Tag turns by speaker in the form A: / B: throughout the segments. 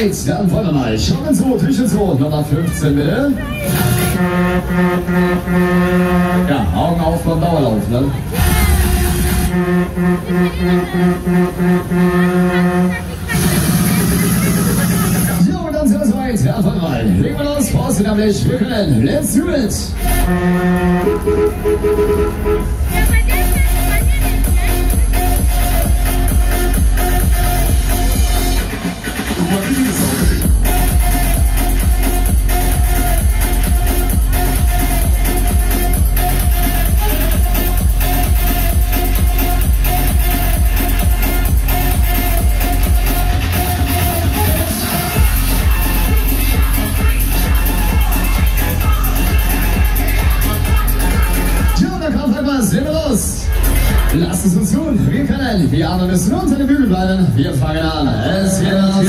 A: soweit. Dann wollen wir mal. Schauen zu, Küche zu, Nummer 15 bitte. Ja, Augen auf beim Dauerlauf, ne? So, dann sind wir soweit. Ja, wollen wir mal. Legen wir los, Pause nämlich. Wir können. Let's do it. Lasst es uns tun. Wir können. Die Arme müssen unter den Bügeln bleiben. Wir fangen an. Es geht los.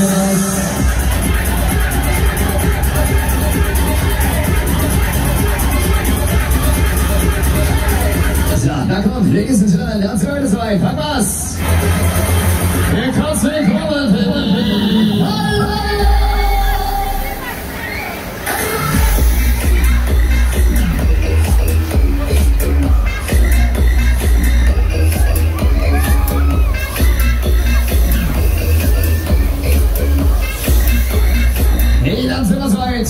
A: So, na komm, Ladies and Gentlemen, der Anzug ist dabei. Fang was. Wir kotzen den Kurbel. Hey, dann sind wir soweit.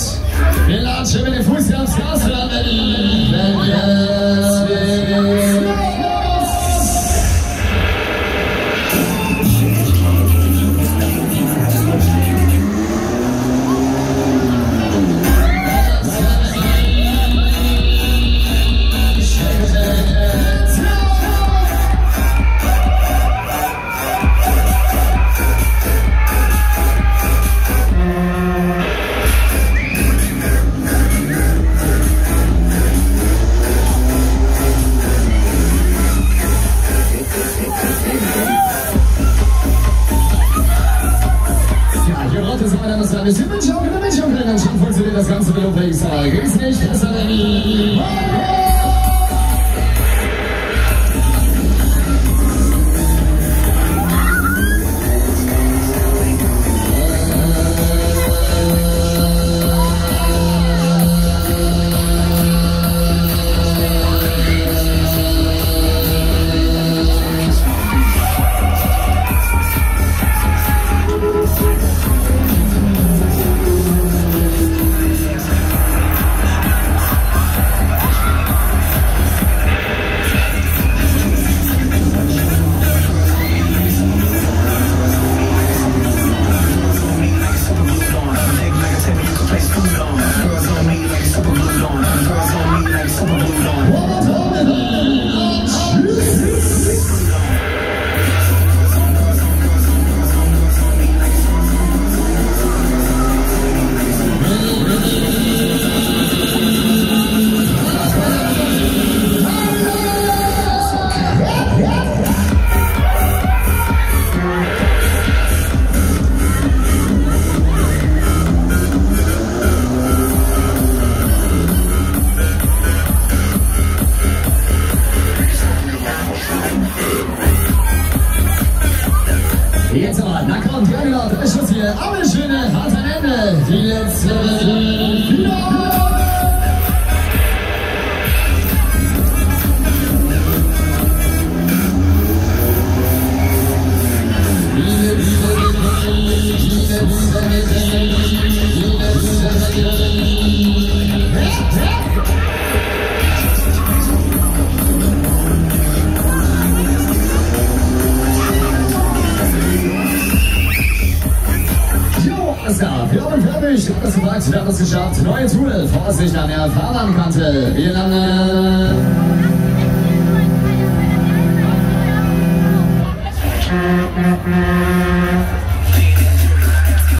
A: Wir latschen mit dem Fuß hier aufs Gas ran. Wenn es geht. Wir sind Menschen, dann schon funktioniert das Ganze mit Umwegungsfrage. Geht's nicht besser denn nie. Jetzt aber, na kommt, ja genau, 3 Schuss hier, aber eine schöne, harte Ende, die letzte Finale. Wir haben fertig, das soweit, wir haben es geschafft. Neue Tool, Vorsicht an der Fahrbahnkante. Wir landen.